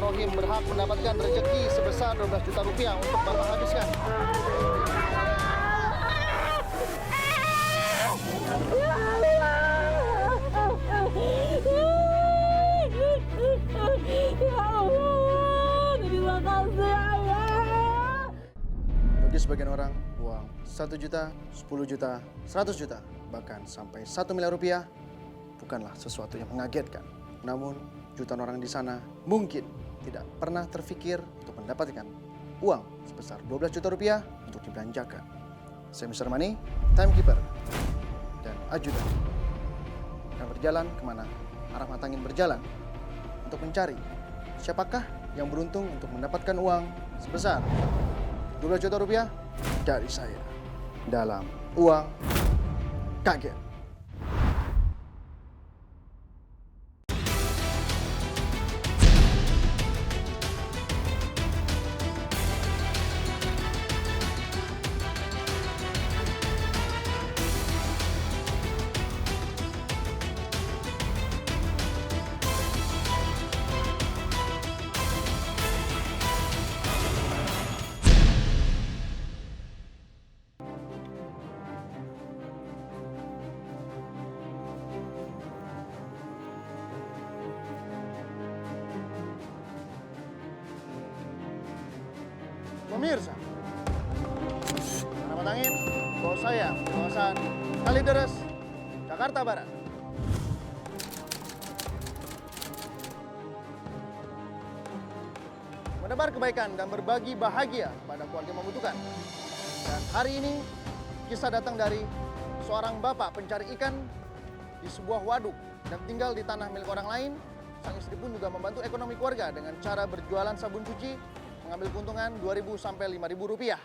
Rohim berhak mendapatkan rezeki sebesar 12 juta rupiah untuk Bapak habiskan. Terima kasih Allah. Bagi sebagian orang, uang 1 juta, 10 juta, 100 juta, bahkan sampai 1 miliar rupiah bukanlah sesuatu yang mengagetkan. Namun, jutaan orang di sana mungkin tidak pernah terfikir untuk mendapatkan uang sebesar 12 juta rupiah untuk dibelanjakan. Saya Mr. Money, Timekeeper, dan Ajudan akan berjalan kemana arah mata angin berjalan untuk mencari siapakah yang beruntung untuk mendapatkan uang sebesar 12 juta rupiah dari saya dalam Uang Kaget. Pemirsa, Selamat Angin, bawa saya ke kawasan Kalideres, Jakarta Barat. Menebar kebaikan dan berbagi bahagia pada keluarga membutuhkan. Dan hari ini, kisah datang dari seorang bapak pencari ikan di sebuah waduk dan tinggal di tanah milik orang lain. Sang istri pun juga membantu ekonomi keluarga dengan cara berjualan sabun cuci, mengambil keuntungan 2.000 sampai 5.000 rupiah.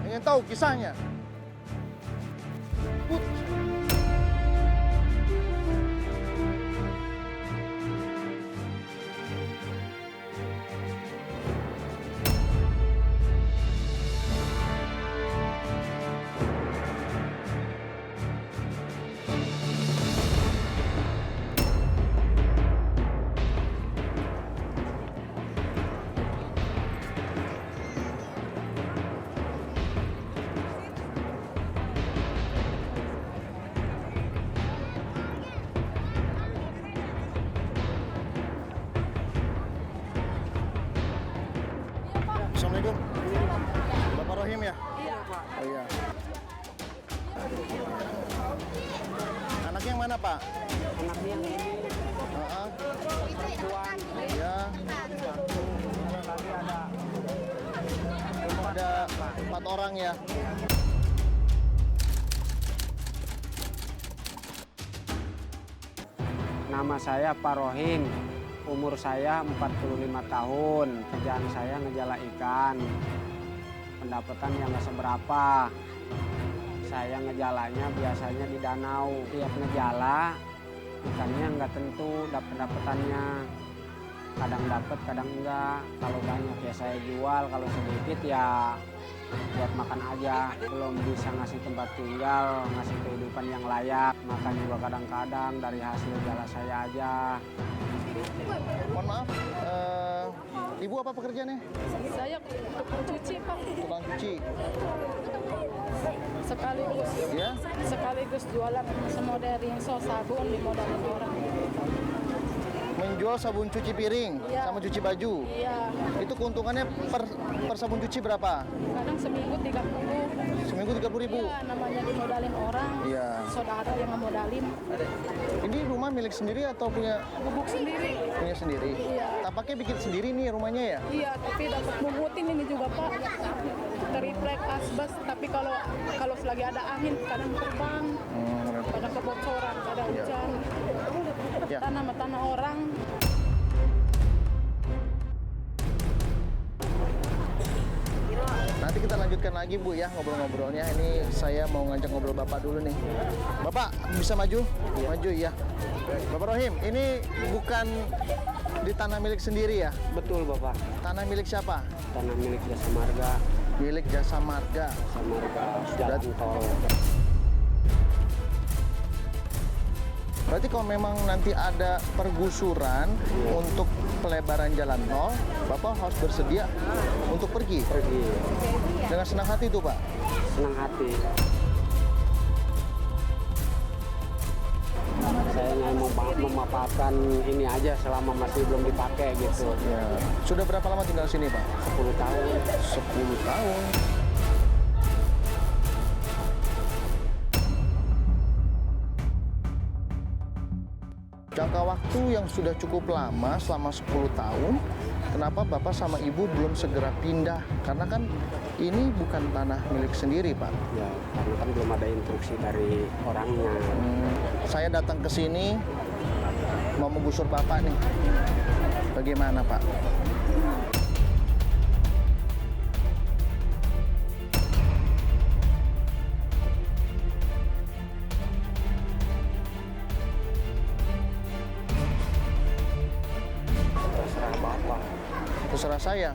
Ingin tahu kisahnya? Assalamualaikum. Bapak Rohim ya? Iya, Pak. Oh iya. Anaknya yang mana, Pak? Anaknya yang ini Heeh. perempuan. Iya. Tadi Ada 4 orang ya. Nama saya Pak Rohim. Umur saya 45 tahun. Kerjaan saya ngejala ikan. Pendapatan yang nggak seberapa. Saya ngejalanya biasanya di danau. Tiap ngejala, ikannya nggak tentu pendapatannya. Kadang dapat, kadang enggak. Kalau banyak ya saya jual, kalau sedikit ya buat makan aja. Belum bisa ngasih tempat tinggal, ngasih kehidupan yang layak. Makan juga kadang-kadang dari hasil jala saya aja. Mohon maaf, Ibu apa pekerjaannya? Saya tukang cuci, Pak. Tukang cuci. Sekaligus jualan semodel rinso sabun di modalin orang. Menjual sabun cuci piring Iya. sama cuci baju. Iya, Itu keuntungannya per sabun cuci berapa? kadang seminggu 30. Seminggu 30.000. Iya, namanya dimodalin orang. Iya. Saudara yang ngemodalin. Ini rumah milik sendiri atau punya Bubuk sendiri. sendiri? Iya. Tapaknya bikin sendiri nih rumahnya ya? Iya, tapi dapat mumutin ini juga, Pak. Triplek asbes, tapi kalau selagi ada angin kadang terbang, kadang kebocoran, kadang Iya. hujan. Ya. Tanah orang. Nanti kita lanjutkan lagi Bu ya ngobrol-ngobrolnya. Ini saya mau ngajak ngobrol Bapak dulu nih. Bapak bisa maju? Maju ya. Bapak Rohim, ini bukan di tanah milik sendiri ya? Betul, Bapak. Tanah milik siapa? Tanah milik Jasa Marga. Milik Jasa Marga. Jasa Marga Jalan Tol. Berarti Berarti kalau memang nanti ada pergusuran untuk pelebaran jalan tol, Bapak harus bersedia untuk pergi. Pergi Dengan senang hati tuh, Pak. senang hati. Saya hanya memanfaatkan ini aja selama masih belum dipakai gitu. Ya. Sudah berapa lama tinggal di sini, Pak? 10 tahun. 10 tahun. Jangka waktu yang sudah cukup lama, selama 10 tahun, kenapa Bapak sama Ibu belum segera pindah? Karena kan ini bukan tanah milik sendiri, Pak. Ya, karena kan belum ada instruksi dari orangnya. Saya datang ke sini mau menggusur Bapak nih. Bagaimana, Pak? Terserah Bapak. Terserah saya.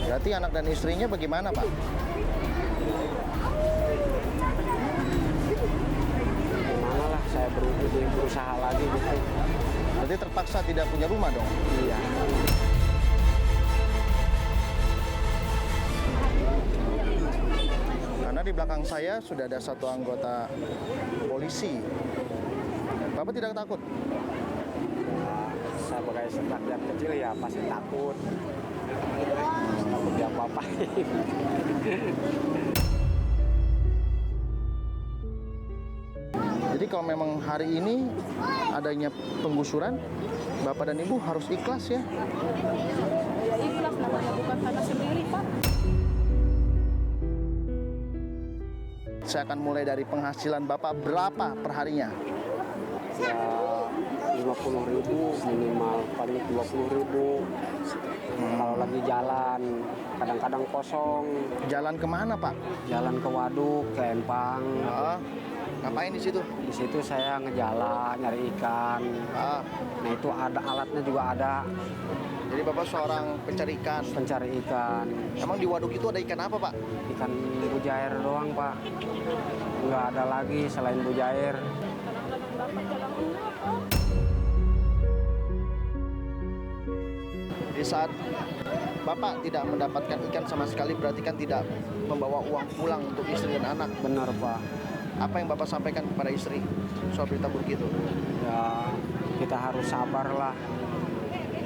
Berarti anak dan istrinya bagaimana, Pak? Gimana lah, saya berusaha lagi gitu. Berarti terpaksa tidak punya rumah dong? Iya. Karena di belakang saya sudah ada satu anggota polisi. Bapak tidak takut? Saya sebagai rakyat kecil ya pasti takut. Takut diapa-apain. Jadi kalau memang hari ini adanya penggusuran, Bapak dan Ibu harus ikhlas ya? Ya ikhlas, namanya bukan tanah sendiri, Pak. Saya akan mulai dari penghasilan Bapak berapa perharinya? Ya 50.000 minimal, paling 20.000. Kalau lagi jalan, kadang-kadang kosong. Jalan kemana, Pak? Jalan ke waduk, ke empang. Ah, ngapain di situ? Di situ saya ngejalan, nyari ikan. Ah, Nah itu ada alatnya juga ada, jadi Bapak seorang pencari ikan. pencari ikan. Emang di waduk itu ada ikan apa, Pak? Ikan bujair doang Pak. Nggak ada lagi selain bujair. Di saat Bapak tidak mendapatkan ikan sama sekali, berarti kan tidak membawa uang pulang untuk istri dan anak. Benar Pak. Apa yang Bapak sampaikan kepada istri soal berita buruk itu? Ya kita harus sabar lah.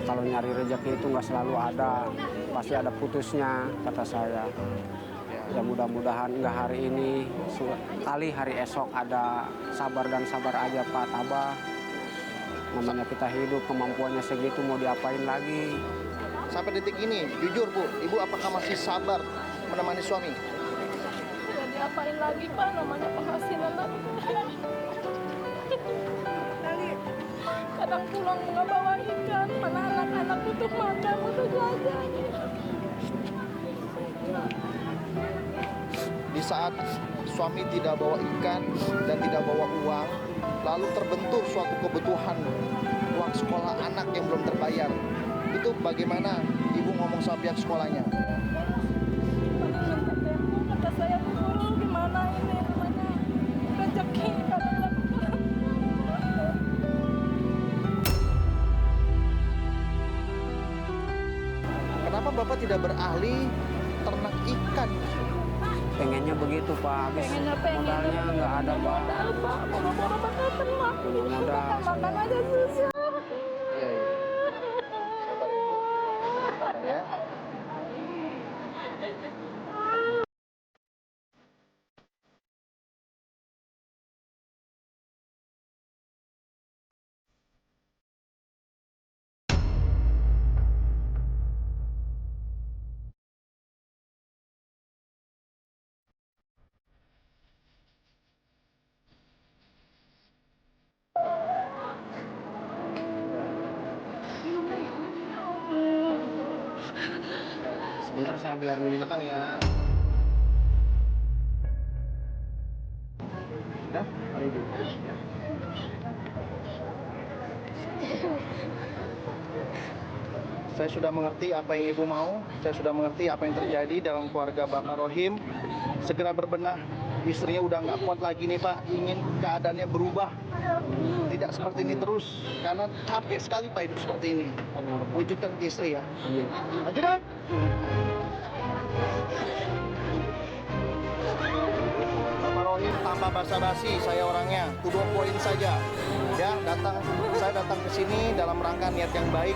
Kalau nyari rezeki itu nggak selalu ada, pasti ada putusnya kata saya. Ya mudah-mudahan nggak hari ini, kali hari esok ada. Sabar dan sabar aja Pak, tabah. Namanya kita hidup, kemampuannya segitu mau diapain lagi. Sampai detik ini, jujur Bu, Ibu apakah masih sabar menemani suami? Ya diapain lagi, Pak, namanya penghasilan lagi. Kadang pulang nggak bawa ikan, mana anak-anak butuh makan, butuh jajan. Di saat suami tidak bawa ikan dan tidak bawa uang, lalu terbentur suatu kebutuhan uang sekolah anak yang belum terbayar. Itu bagaimana Ibu ngomong sama pihak sekolahnya? Minta tempo, kata saya, Bu Guru, gimana ini namanya rezeki kalau lakukan. Kenapa Bapak tidak beralih ternak ikan? Pengennya begitu Pak, habis modalnya nggak ada Pak. Modal, Pak, boro-boro bakal ternak. Punya modal. Makan aja susah. Iya, iya. Sabar ya. Sebentar saya biar dulu. Tekan ya. Udah, mari Ibu. Ya. Saya sudah mengerti apa yang Ibu mau. Saya sudah mengerti apa yang terjadi dalam keluarga Bapak Rohim. Segera berbenah istrinya udah nggak kuat lagi nih Pak, ingin keadaannya berubah, tidak seperti ini terus, karena capek sekali Pak hidup seperti ini. Wujudkan ke istri ya. Maju dong. Bapak Rohim tanpa basa-basi, saya orangnya, to the point saja. Ya, saya datang ke sini dalam rangka niat yang baik,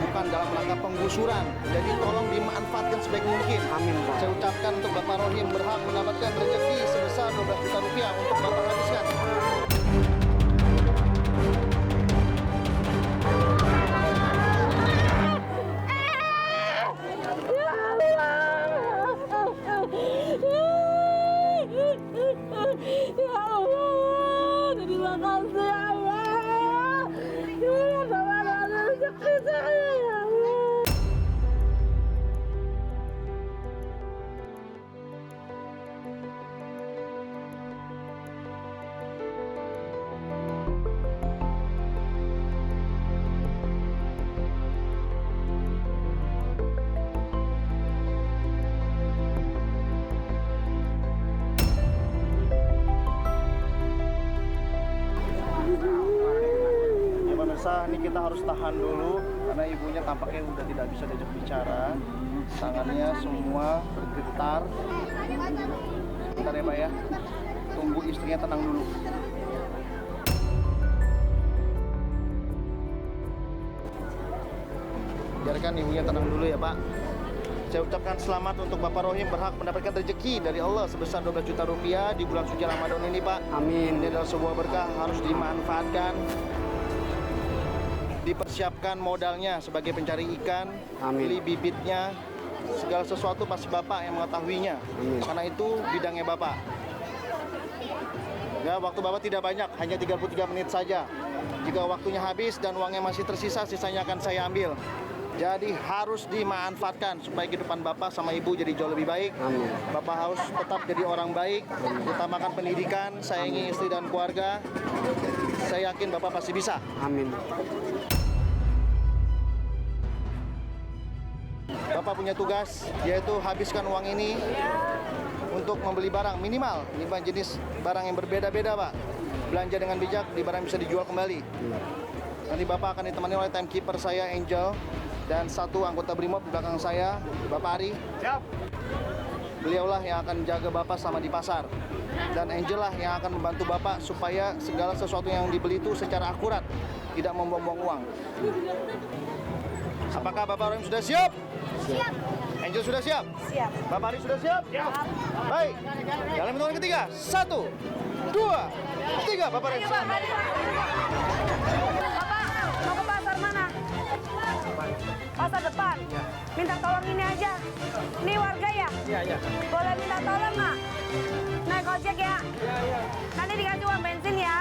bukan dalam rangka penggusuran. Jadi tolong dimanfaatkan sebaik mungkin. Amin, Pak. Saya ucapkan untuk Bapak Rohim berhak mendapatkan rezeki sebesar 12 juta rupiah untuk Bapak habiskan. Ya Allah, terima kasih ya Allah. Ya Allah, ada rezeki saya ya Allah. Ya pemirsa, ini kita harus tahan dulu karena ibunya tampaknya udah tidak bisa diajak bicara. Tangannya semua bergetar. Bentar ya Pak ya. Tunggu istrinya tenang dulu. Biarkan ibunya tenang dulu ya Pak. Saya ucapkan selamat untuk Bapak Rohim berhak mendapatkan rezeki dari Allah sebesar 12 juta rupiah di bulan suci Ramadan ini Pak. Amin. Ini adalah sebuah berkah, harus dimanfaatkan. Dipersiapkan modalnya sebagai pencari ikan, Amin. beli bibitnya, segala sesuatu pasti Bapak yang mengetahuinya. Amin. Karena itu bidangnya Bapak. Ya, waktu Bapak tidak banyak, hanya 33 menit saja. Jika waktunya habis dan uangnya masih tersisa, sisanya akan saya ambil. Jadi harus dimanfaatkan supaya kehidupan Bapak sama Ibu jadi jauh lebih baik. Amin. Bapak harus tetap jadi orang baik, utamakan pendidikan, sayangi istri dan keluarga. Saya yakin Bapak pasti bisa. Amin. Bapak punya tugas, yaitu habiskan uang ini untuk membeli barang minimal 5 jenis barang yang berbeda-beda Pak. Belanja dengan bijak, di barang bisa dijual kembali. Nanti Bapak akan ditemani oleh timekeeper saya, Angel, dan satu anggota Brimob di belakang saya, Bapak Ari. Siap. Beliaulah yang akan jaga Bapak sama di pasar. Dan Angel lah yang akan membantu Bapak supaya segala sesuatu yang dibeli itu secara akurat, tidak membuang-buang uang. Apakah Bapak Rohim sudah siap? Siap. Angel sudah siap? Siap. Bapak Ari sudah siap? Siap. Baik. Dalam hitungan ketiga, 1, 2, 3. Bapak Rohim. Bapak, mau ke pasar mana? Pasar depan? Minta tolong ini aja. Ini warga ya? Iya, iya. Boleh minta tolong nggak? Naik ojek ya? Iya, iya. Nanti dikasih uang bensin ya?